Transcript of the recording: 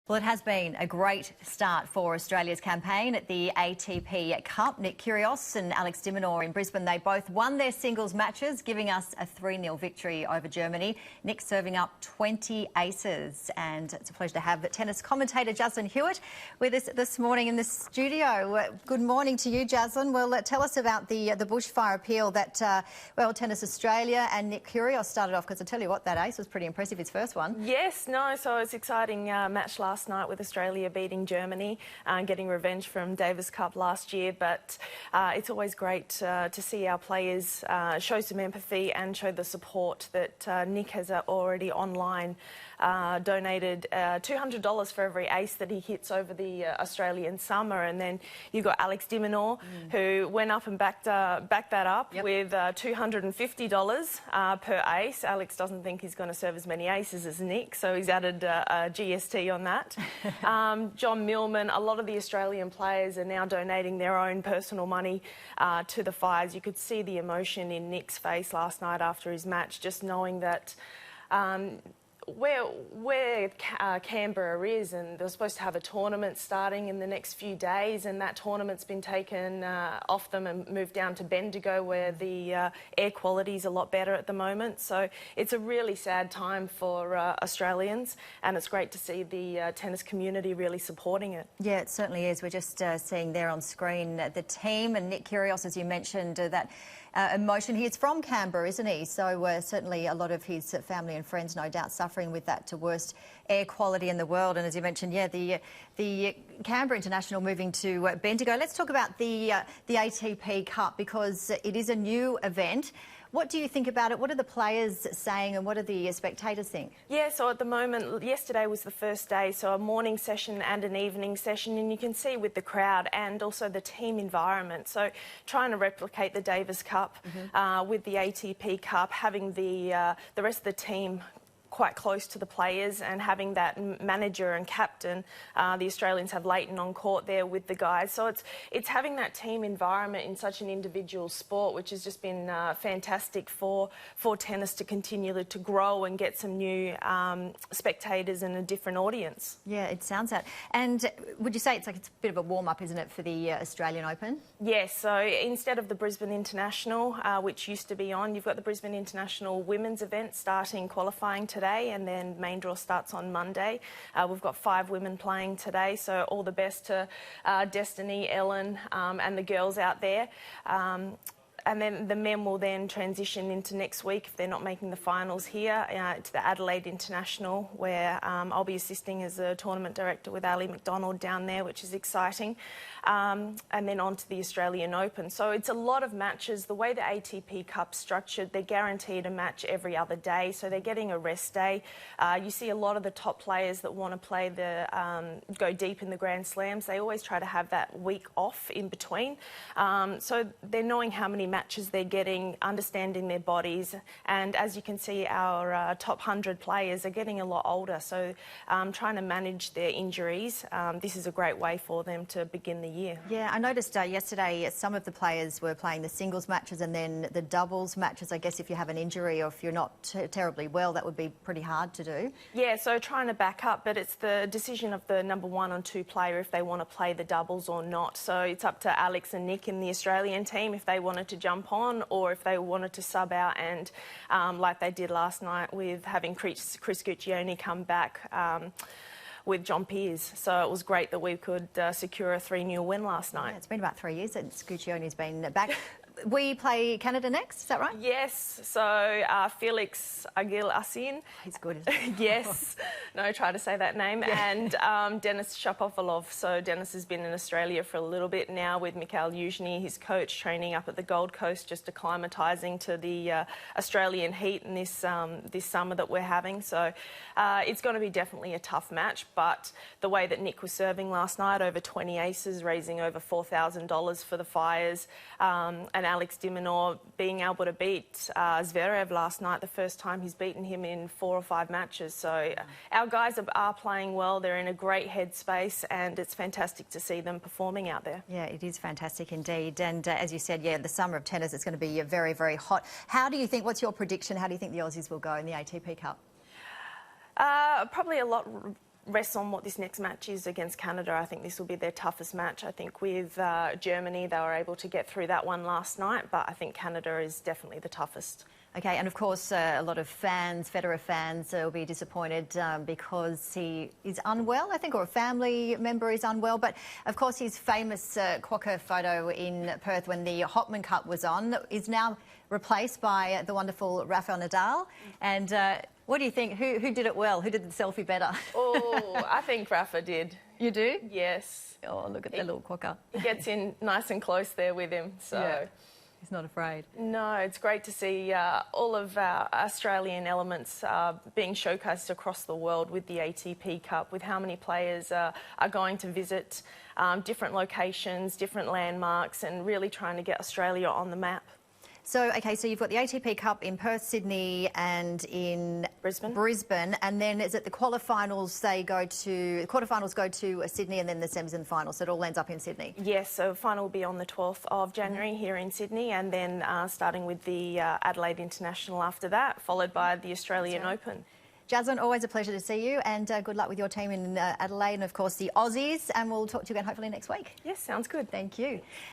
Well, it has been a great start for Australia's campaign at the ATP Cup. Nick Kyrgios and Alex de Minaur in Brisbane, they both won their singles matches, giving us a 3-0 victory over Germany. Nick serving up 20 aces. And it's a pleasure to have tennis commentator Jaslyn Hewitt with us this morning in the studio. Good morning to you, Jaslyn. Well, tell us about the bushfire appeal that, Tennis Australia and Nick Kyrgios started off, because I tell you what, that ace was pretty impressive, his first one. Yes, so it's an exciting match last night with Australia beating Germany, getting revenge from Davis Cup last year. But it's always great to see our players show some empathy and show the support that Nick has already online donated $200 for every ace that he hits over the Australian summer. And then you've got Alex de Minaur, who went up and backed that up with $250 per ace. Alex doesn't think he's going to serve as many aces as Nick, so he's added a GST on that. John Millman, a lot of the Australian players are now donating their own personal money to the Fires. You could see the emotion in Nick's face last night after his match, just knowing that where Canberra is, and they're supposed to have a tournament starting in the next few days, and that tournament's been taken off them and moved down to Bendigo, where the air quality is a lot better at the moment. So it's a really sad time for Australians, and it's great to see the tennis community really supporting it. Yeah, it certainly is. We're just seeing there on screen the team, and Nick Kyrgios, as you mentioned, that emotion. He's from Canberra, isn't he? So certainly a lot of his family and friends, no doubt, suffering with that worst air quality in the world. And as you mentioned, the Canberra International moving to Bendigo. Let's talk about the ATP Cup, because it is a new event. What do you think about it? What are the players saying, and what do the spectators think? Yeah, so at the moment, yesterday was the first day, so a morning session and an evening session, and you can see with the crowd and also the team environment. So trying to replicate the Davis Cup with the ATP Cup, having the rest of the team quite close to the players, and having that manager and captain. The Australians have Leighton on court there with the guys. So it's having that team environment in such an individual sport, which has just been fantastic for tennis to continue to grow and get some new spectators and a different audience. Yeah, it sounds that. And would you say it's a bit of a warm-up, isn't it, for the Australian Open? Yes, so instead of the Brisbane International, which used to be on, you've got the Brisbane International women's event starting qualifying today, and then main draw starts on Monday. We've got 5 women playing today, so all the best to Destiny, Ellen, and the girls out there. And then the men will then transition into next week, if they're not making the finals here, to the Adelaide International, where I'll be assisting as a tournament director with Ali McDonald down there, which is exciting. And then on to the Australian Open. So it's a lot of matches. The way the ATP Cup's structured, they're guaranteed a match every other day, so they're getting a rest day. You see a lot of the top players that want to play go deep in the Grand Slams, they always try to have that week off in between. So they're knowing how many matches they're getting, understanding their bodies, and as you can see, our top 100 players are getting a lot older, so trying to manage their injuries. This is a great way for them to begin the year. Yeah, I noticed yesterday some of the players were playing the singles matches and then the doubles matches. I guess if you have an injury or if you're not terribly well, that would be pretty hard to do. Yeah, so trying to back up, but it's the decision of the number 1 and 2 player if they want to play the doubles or not. So it's up to Alex and Nick in the Australian team if they wanted to jump on, or if they wanted to sub out, and like they did last night with having Chris Guccione come back with John Peers. So it was great that we could secure a 3-0 win last night. Yeah, it's been about 3 years since Guccione's been back. We play Canada next, is that right? Yes, so Felix Aguilar-Asin. He's good, isn't he? Yes, no, try to say that name. Yeah. And Denis Shapovalov. So Denis has been in Australia for a little bit now with Mikhail Yuzhny, his coach, training up at the Gold Coast, just acclimatising to the Australian heat in this summer that we're having. So it's going to be definitely a tough match, but the way that Nick was serving last night, over 20 aces, raising over $4,000 for the Fires, and Alex de Minaur being able to beat Zverev last night, the first time he's beaten him in 4 or 5 matches. So our guys are playing well. They're in a great headspace, and it's fantastic to see them performing out there. Yeah, it is fantastic indeed. And as you said, the summer of tennis is going to be very, very hot. How do you think, what's your prediction, how do you think the Aussies will go in the ATP Cup? Probably a lot rests on what this next match is against Canada. I think this will be their toughest match. I think with Germany, they were able to get through that one last night, but I think Canada is definitely the toughest. Okay, and of course, a lot of fans, Federer fans, will be disappointed because he is unwell, I think, or a family member is unwell. But of course, his famous quokka photo in Perth when the Hopman Cup was on is now replaced by the wonderful Rafael Nadal. And what do you think? Who did it well? Who did the selfie better? Oh, I think Rafa did. You do? Yes. Oh, look at the little quokka. He gets in nice and close there with him, so... Yeah. He's not afraid. No, it's great to see all of our Australian elements being showcased across the world with the ATP Cup, with how many players are going to visit different locations, different landmarks, and really trying to get Australia on the map. So, okay, so you've got the ATP Cup in Perth, Sydney and in Brisbane, and then is it the quarterfinals go to Sydney and then the semis and the finals, so it all ends up in Sydney? Yes, so final will be on the 12th of January here in Sydney, and then starting with the Adelaide International after that, followed by the Australian Open. Jasmine, always a pleasure to see you, and good luck with your team in Adelaide and, of course, the Aussies, and we'll talk to you again hopefully next week. Yes, sounds good. Thank you.